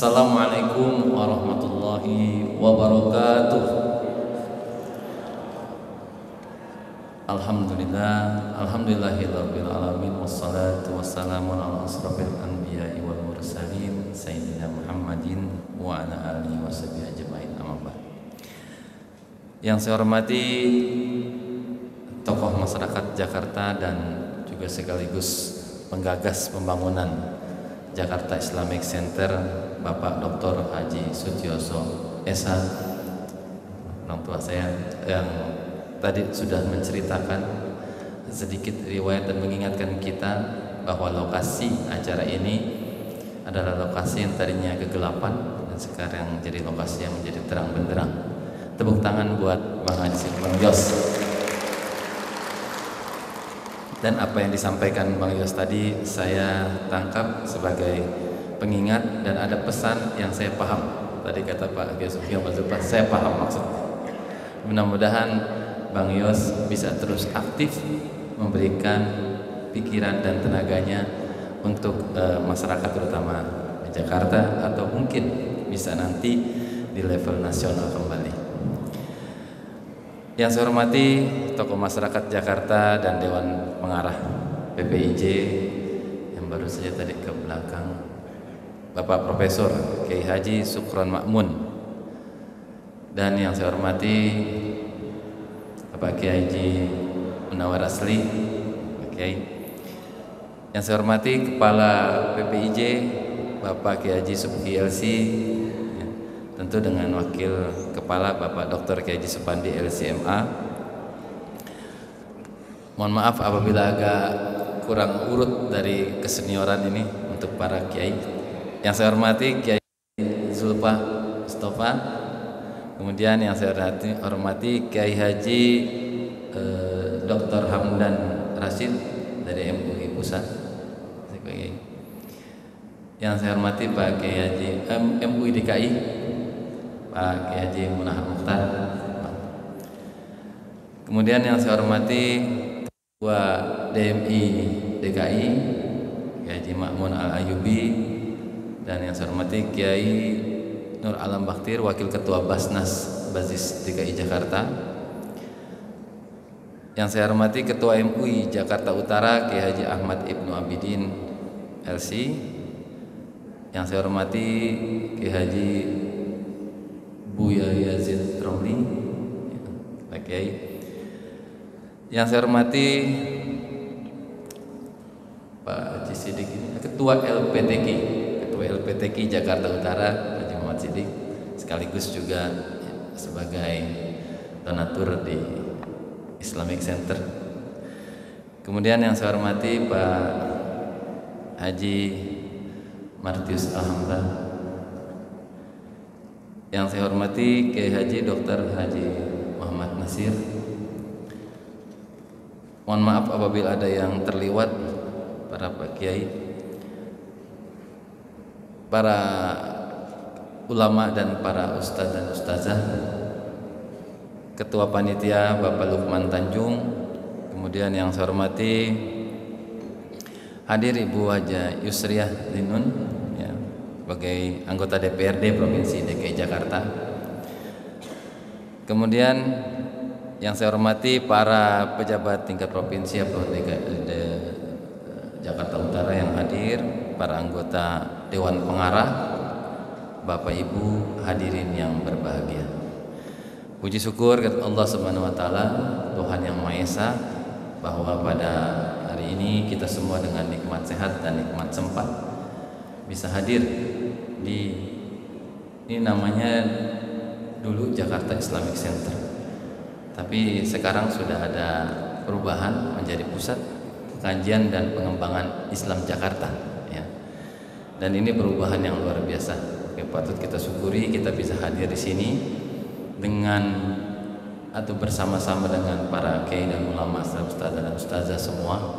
Assalamualaikum warahmatullahi wabarakatuh. Alhamdulillahirabbil alamin wassalatu wassalamu ala asrofil anbiya'i wal mursalin sayyidina Muhammadin wa ala alihi washabihi ajmain. Amma ba'd. Yang saya hormati tokoh masyarakat Jakarta dan juga sekaligus penggagas pembangunan Jakarta Islamic Center, Bapak Dr. Haji Sutioso SH, orang tua saya yang tadi sudah menceritakan sedikit riwayat dan mengingatkan kita bahwa lokasi acara ini adalah lokasi yang tadinya kegelapan dan sekarang jadi lokasi yang menjadi terang benderang. Tepuk tangan buat Bang Haji Bang Yos. Dan apa yang disampaikan Bang Yos tadi saya tangkap sebagai pengingat dan ada pesan yang saya paham. Tadi kata Pak Yos, saya paham maksudnya. Mudah-mudahan Bang Yos bisa terus aktif memberikan pikiran dan tenaganya untuk masyarakat terutama di Jakarta atau mungkin bisa nanti di level nasional kembali. Yang saya hormati tokoh masyarakat Jakarta dan Dewan Pengarah PPIJ yang baru saja tadi ke belakang, Bapak Profesor Kiai Haji Sukron Makmun, dan yang saya hormati Bapak Kiai Haji Munawar Asli, Pak Kiai. Yang saya hormati Kepala PPIJ Bapak Kiai Haji Subki LC, tentu dengan Wakil Kepala Bapak Dr. Kiai Haji Supandi LCMA. Mohon maaf apabila agak kurang urut dari kesenioran ini untuk para kiai. Yang saya hormati Kiai Zulfa Mustafa, kemudian yang saya hormati Kiai Haji Dr. Hamdan Rashid dari MUI Pusat. Yang saya hormati Pak Kiai Haji MUI DKI, Pak Kiai Haji Munahar Mukhtar. Kemudian yang saya hormati Ketua DMI DKI Kiai Haji Ma'mun Al-Ayubi, dan yang saya hormati Kiai Nur Alam Baktir, Wakil Ketua Basnas Bazis DKI Jakarta. Yang saya hormati Ketua MUI Jakarta Utara Kiai Haji Ahmad Ibnu Abidin LC. Yang saya hormati Kiai Haji Buya Yazid Romli, Pak Kiai. Yang saya hormati Pak Haji Sidik, Ketua LPTK Jakarta Utara Haji Muhammad Sidik, sekaligus juga sebagai donatur di Islamic Center. Kemudian yang saya hormati Pak Haji Martius Alhamdulillah. Yang saya hormati Kiai Haji Dr. Haji Muhammad Nasir. Mohon maaf apabila ada yang terliwat, para Pak Kiai, para ulama dan para ustadz dan ustazah, Ketua Panitia Bapak Lukman Tanjung, kemudian yang saya hormati hadir Ibu Haja Yusriah Linun ya, sebagai anggota DPRD Provinsi DKI Jakarta. Kemudian yang saya hormati para pejabat tingkat provinsi atau Jakarta Utara yang hadir, para anggota Dewan Pengarah, Bapak Ibu hadirin yang berbahagia. Puji syukur kepada Allah Subhanahu wa taala, Tuhan yang Maha Esa, bahwa pada hari ini kita semua dengan nikmat sehat dan nikmat sempat bisa hadir di ini namanya dulu Jakarta Islamic Center. Tapi sekarang sudah ada perubahan menjadi pusat kajian dan pengembangan Islam Jakarta ya. Dan ini perubahan yang luar biasa. Oke, patut kita syukuri kita bisa hadir di sini dengan atau bersama-sama dengan para kiai dan ulama, ustaz dan ustazah semua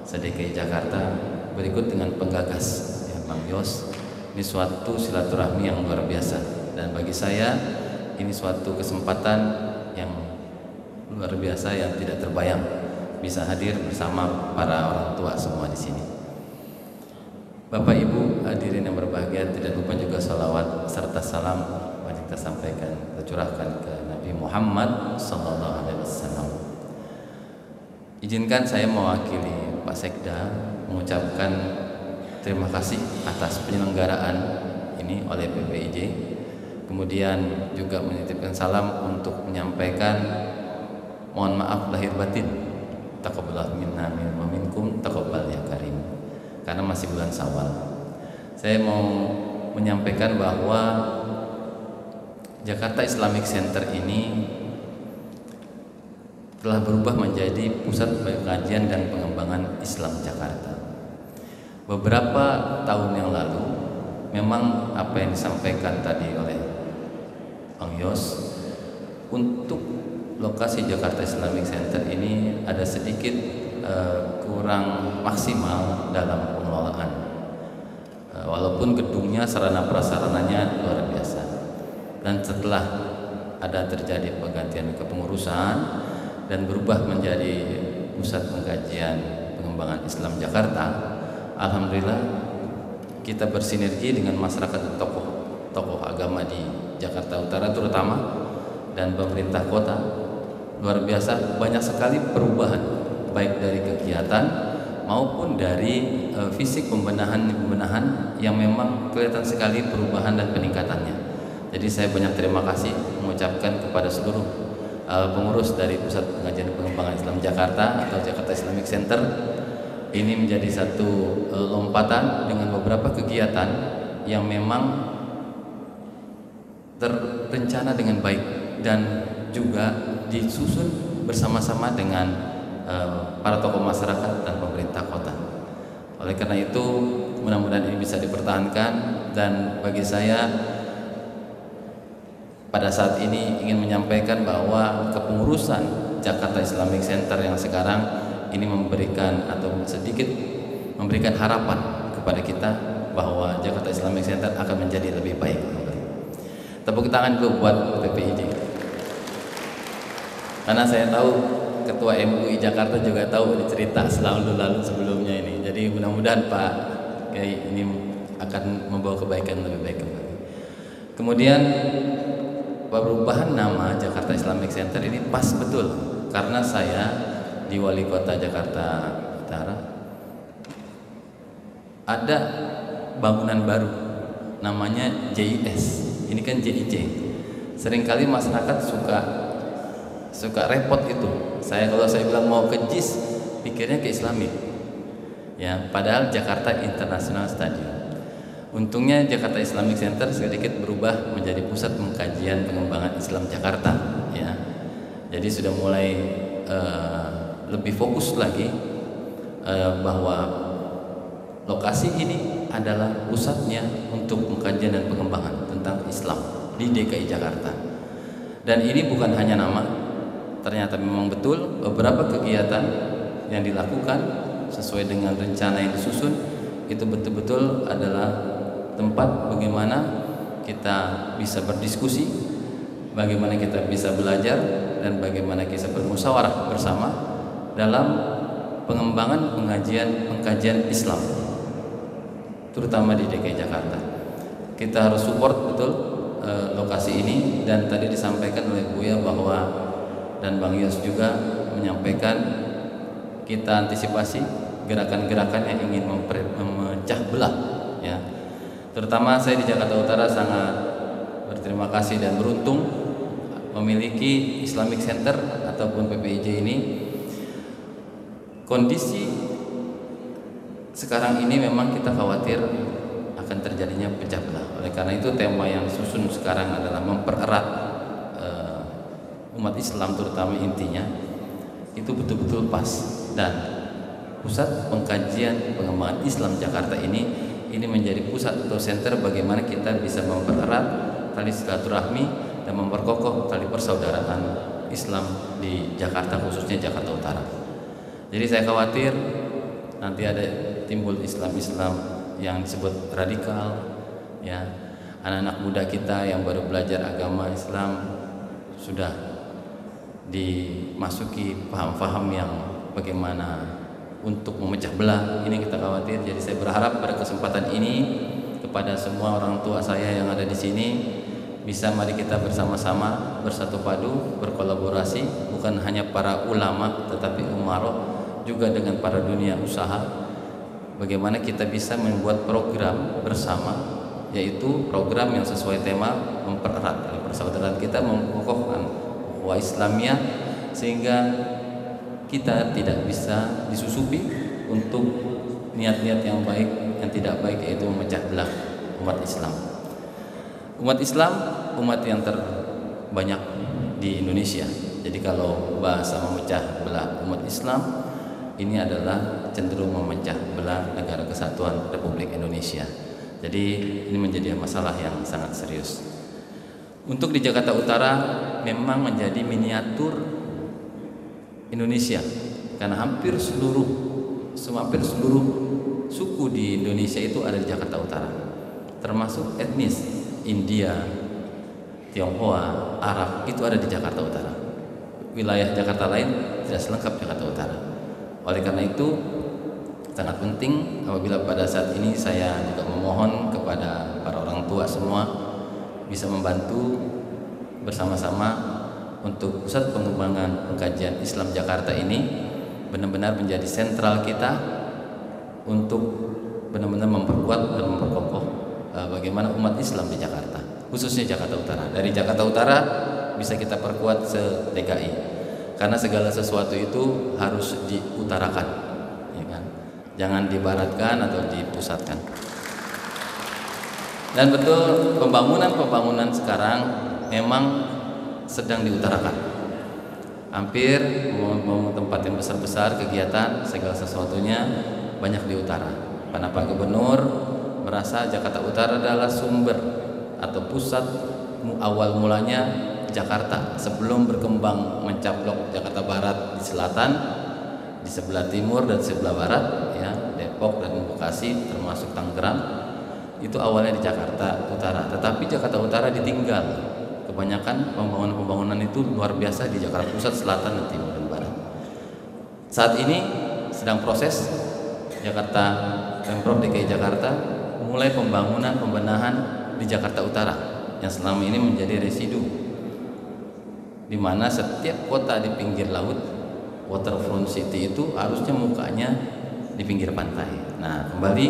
se-DKI Jakarta, berikut dengan penggagas ya, Bang Yos. Ini suatu silaturahmi yang luar biasa, dan bagi saya ini suatu kesempatan yang luar biasa yang tidak terbayang bisa hadir bersama para orang tua semua di sini. Bapak Ibu hadirin yang berbahagia, tidak lupa juga salawat serta salam mari kita sampaikan, kita curahkan ke Nabi Muhammad sallallahu alaihi wasallam. Izinkan saya mewakili Pak Sekda mengucapkan terima kasih atas penyelenggaraan ini oleh PPIJ. Kemudian juga menitipkan salam untuk menyampaikan mohon maaf lahir batin. Taqabbalallahu minna wa minkum taqabbal ya karim. Karena masih bulan Syawal. Saya mau menyampaikan bahwa Jakarta Islamic Center ini telah berubah menjadi pusat kajian dan pengembangan Islam Jakarta. Beberapa tahun yang lalu memang apa yang disampaikan tadi oleh Bang Yos, untuk lokasi Jakarta Islamic Center ini ada sedikit kurang maksimal dalam pengelolaan. Walaupun gedungnya sarana prasarananya luar biasa. Dan setelah ada terjadi pergantian kepengurusan dan berubah menjadi pusat pengkajian pengembangan Islam Jakarta, alhamdulillah kita bersinergi dengan masyarakat dan tokoh agama di Jakarta Utara terutama dan pemerintah kota. Luar biasa banyak sekali perubahan baik dari kegiatan maupun dari fisik pembenahan yang memang kelihatan sekali perubahan dan peningkatannya. Jadi saya banyak terima kasih mengucapkan kepada seluruh pengurus dari Pusat Pengajian Pengembangan Islam Jakarta atau Jakarta Islamic Center. Ini menjadi satu lompatan dengan beberapa kegiatan yang memang terencana dengan baik dan juga disusun bersama-sama dengan para tokoh masyarakat dan pemerintah kota. Oleh karena itu mudah-mudahan ini bisa dipertahankan, dan bagi saya pada saat ini ingin menyampaikan bahwa kepengurusan Jakarta Islamic Center yang sekarang ini memberikan atau sedikit memberikan harapan kepada kita bahwa Jakarta Islamic Center akan menjadi lebih baik. Tepuk tangan dulu buat PPIJ. Karena saya tahu Ketua MUI Jakarta juga tahu cerita lalu sebelumnya ini. Jadi mudah-mudahan Pak Kiai ini akan membawa kebaikan lebih baik kembali. Kemudian perubahan nama Jakarta Islamic Center ini pas betul karena saya di Wali Kota Jakarta Utara ada bangunan baru namanya JIS. Ini kan JIJ. Seringkali masyarakat suka repot itu. Kalau saya bilang mau ke JIS, pikirnya ke Islami. Ya, padahal Jakarta International Stadium. Untungnya Jakarta Islamic Center sedikit berubah menjadi pusat pengkajian pengembangan Islam Jakarta. Ya, jadi sudah mulai lebih fokus lagi bahwa lokasi ini adalah pusatnya untuk pengkajian dan pengembangan tentang Islam di DKI Jakarta. Dan ini bukan hanya nama. Ternyata memang betul beberapa kegiatan yang dilakukan sesuai dengan rencana yang disusun itu betul-betul adalah tempat bagaimana kita bisa berdiskusi, bagaimana kita bisa belajar, dan bagaimana kita bermusyawarah bersama dalam pengembangan pengkajian Islam terutama di DKI Jakarta. Kita harus support betul lokasi ini, dan tadi disampaikan oleh Buya bahwa dan Bang Yos juga menyampaikan kita antisipasi gerakan-gerakan yang ingin memecah belah, ya. Terutama saya di Jakarta Utara sangat berterima kasih dan beruntung memiliki Islamic Center ataupun PPIJ ini. Kondisi sekarang ini memang kita khawatir akan terjadinya pecah belah. Oleh karena itu tema yang disusun sekarang adalah mempererat umat Islam, terutama intinya itu betul-betul pas. Dan pusat pengkajian pengembangan Islam Jakarta ini menjadi pusat atau center bagaimana kita bisa mempererat tali silaturahmi dan memperkokoh tali persaudaraan Islam di Jakarta, khususnya Jakarta Utara. Jadi saya khawatir nanti ada timbul Islam-Islam yang disebut radikal, ya. Anak-anak muda kita yang baru belajar agama Islam sudah dimasuki paham-paham yang bagaimana untuk memecah belah. Ini kita khawatir. Jadi saya berharap pada kesempatan ini kepada semua orang tua saya yang ada di sini, bisa mari kita bersama-sama bersatu padu berkolaborasi, bukan hanya para ulama tetapi umaroh juga dengan para dunia usaha. Bagaimana kita bisa membuat program bersama, yaitu program yang sesuai tema mempererat persaudaraan kita, mengokohkan ukhuwah Islamiyah, sehingga kita tidak bisa disusupi untuk niat-niat yang baik yang tidak baik, yaitu memecah belah umat Islam. Umat Islam umat yang terbanyak di Indonesia. Jadi kalau bahasa memecah belah umat Islam, ini adalah cenderung memecah belah negara kesatuan Republik Indonesia. Jadi ini menjadi masalah yang sangat serius. Untuk di Jakarta Utara memang menjadi miniatur Indonesia, karena hampir seluruh suku di Indonesia itu ada di Jakarta Utara, termasuk etnis India, Tionghoa, Arab itu ada di Jakarta Utara. Wilayah Jakarta lain tidak selengkap Jakarta Utara. Oleh karena itu sangat penting apabila pada saat ini saya juga memohon kepada para orang tua semua bisa membantu bersama-sama untuk pusat pengembangan pengkajian Islam Jakarta ini benar-benar menjadi sentral kita untuk benar-benar memperkuat dan memperkokoh bagaimana umat Islam di Jakarta, khususnya Jakarta Utara. Dari Jakarta Utara bisa kita perkuat se-DKI, karena segala sesuatu itu harus diutarakan, ya kan? Jangan dibaratkan atau dipusatkan. Dan betul, pembangunan sekarang memang sedang diutarakan. Hampir tempat yang besar-besar, kegiatan segala sesuatunya banyak di utara. Karena Pak Gubernur merasa Jakarta Utara adalah sumber atau pusat awal mulanya Jakarta sebelum berkembang mencaplok Jakarta Barat di selatan, di sebelah timur dan sebelah barat, ya, Depok dan Bekasi termasuk Tangerang, itu awalnya di Jakarta Utara. Tetapi Jakarta Utara ditinggal. Kebanyakan pembangunan itu luar biasa di Jakarta Pusat, Selatan, dan Timur dan Barat. Saat ini sedang proses Jakarta, Pemprov DKI Jakarta mulai pembenahan di Jakarta Utara yang selama ini menjadi residu, di mana setiap kota di pinggir laut, waterfront city itu harusnya mukanya di pinggir pantai. Nah, kembali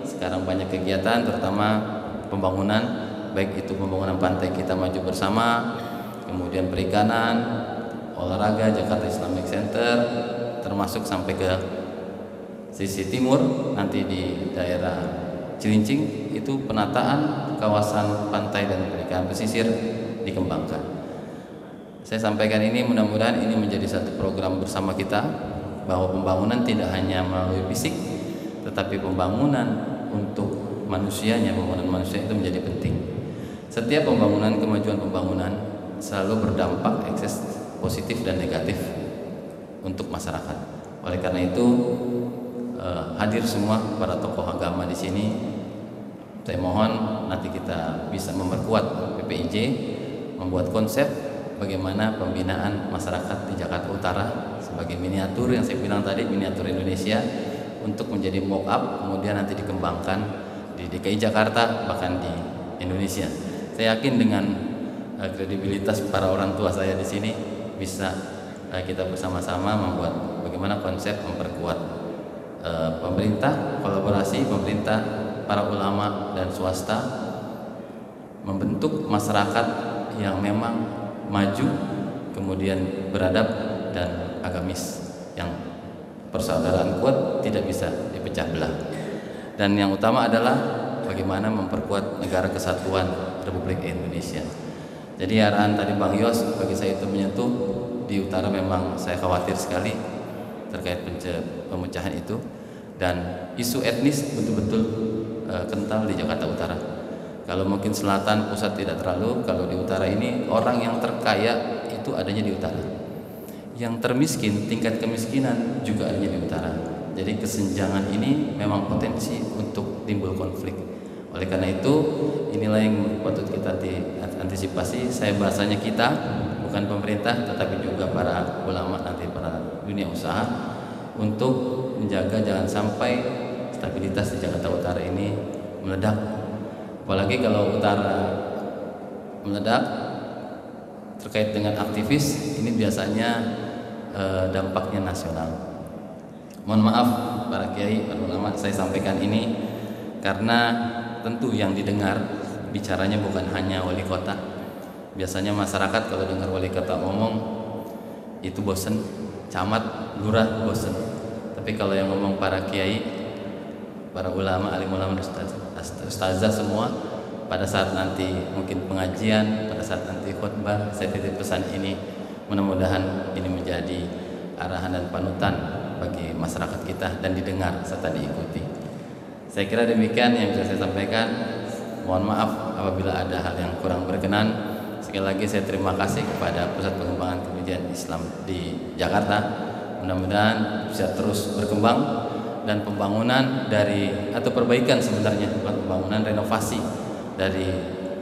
sekarang banyak kegiatan, terutama pembangunan, baik itu pembangunan pantai kita maju bersama, kemudian perikanan, olahraga, Jakarta Islamic Center, termasuk sampai ke sisi timur nanti di daerah Cilincing itu penataan kawasan pantai dan perikanan pesisir dikembangkan. Saya sampaikan ini, mudah-mudahan ini menjadi satu program bersama kita, bahwa pembangunan tidak hanya melalui fisik, tetapi pembangunan untuk manusianya, pembangunan manusia itu menjadi penting. Setiap kemajuan pembangunan selalu berdampak ekses positif dan negatif untuk masyarakat. Oleh karena itu hadir semua para tokoh agama di sini. Saya mohon nanti kita bisa memperkuat PPIJ, membuat konsep bagaimana pembinaan masyarakat di Jakarta Utara sebagai miniatur yang saya bilang tadi, miniatur Indonesia, untuk menjadi mock up, kemudian nanti dikembangkan di DKI Jakarta, bahkan di Indonesia. Saya yakin dengan kredibilitas para orang tua saya di sini bisa kita bersama-sama membuat bagaimana konsep memperkuat pemerintah, kolaborasi pemerintah, para ulama dan swasta, membentuk masyarakat yang memang maju, kemudian beradab dan agamis, yang persaudaraan kuat, tidak bisa dipecah belah. Dan yang utama adalah bagaimana memperkuat negara kesatuan Republik Indonesia. Jadi arahan tadi Bang Yos bagi saya itu menyentuh. Di utara memang saya khawatir sekali terkait pemecahan itu, dan isu etnis betul-betul kental di Jakarta Utara. Kalau mungkin selatan pusat tidak terlalu, kalau di utara ini orang yang terkaya itu adanya di utara, yang termiskin, tingkat kemiskinan juga adanya di utara. Jadi kesenjangan ini memang potensi untuk timbul konflik. Oleh karena itu inilah yang patut kita antisipasi. Saya bahasanya kita, bukan pemerintah, tetapi juga para ulama, nanti para dunia usaha, untuk menjaga jangan sampai stabilitas di Jakarta Utara ini meledak. Apalagi kalau utara meledak terkait dengan aktivis, ini biasanya dampaknya nasional. Mohon maaf para kiai, para ulama, saya sampaikan ini karena tentu yang didengar bicaranya bukan hanya wali kota. Biasanya masyarakat kalau dengar wali kota ngomong itu bosen, camat, lurah bosen. Tapi kalau yang ngomong para kiai, para ulama, alim ulama, ustazah semua, pada saat nanti mungkin pengajian, pada saat nanti khutbah, saya titip pesan ini, mudah-mudahan ini menjadi arahan dan panutan bagi masyarakat kita dan didengar serta diikuti. Saya kira demikian yang bisa saya sampaikan. Mohon maaf apabila ada hal yang kurang berkenan. Sekali lagi saya terima kasih kepada Pusat Pengembangan Kemuliaan Islam di Jakarta. Mudah-mudahan bisa terus berkembang dan pembangunan dari atau perbaikan sebenarnya, bukan pembangunan, renovasi dari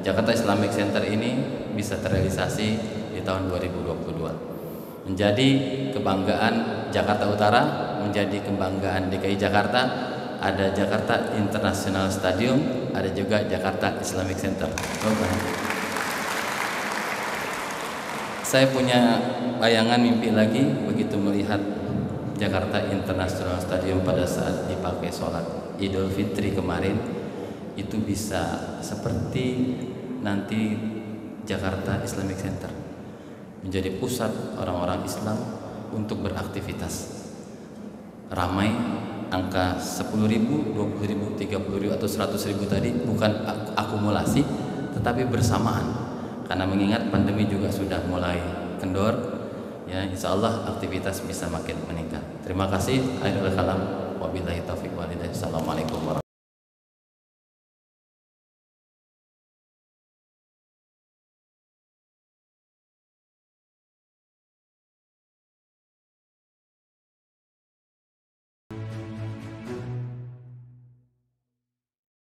Jakarta Islamic Center ini bisa terrealisasi di tahun 2022. Menjadi kebanggaan Jakarta Utara, menjadi kebanggaan DKI Jakarta. Ada Jakarta International Stadium, ada juga Jakarta Islamic Center. Saya punya bayangan mimpi lagi begitu melihat Jakarta International Stadium pada saat dipakai sholat Idul Fitri kemarin, itu bisa seperti nanti Jakarta Islamic Center, menjadi pusat orang-orang Islam untuk beraktivitas. Ramai, angka 10.000, 20.000, 30.000 atau 100.000 tadi bukan akumulasi tetapi bersamaan. Karena mengingat pandemi juga sudah mulai kendor, ya insya Allah aktivitas bisa makin meningkat. Terima kasih. Akhirul kalam. Wabillahi taufiq wal hidayah. Assalamualaikum warahmatullahi wabarakatuh.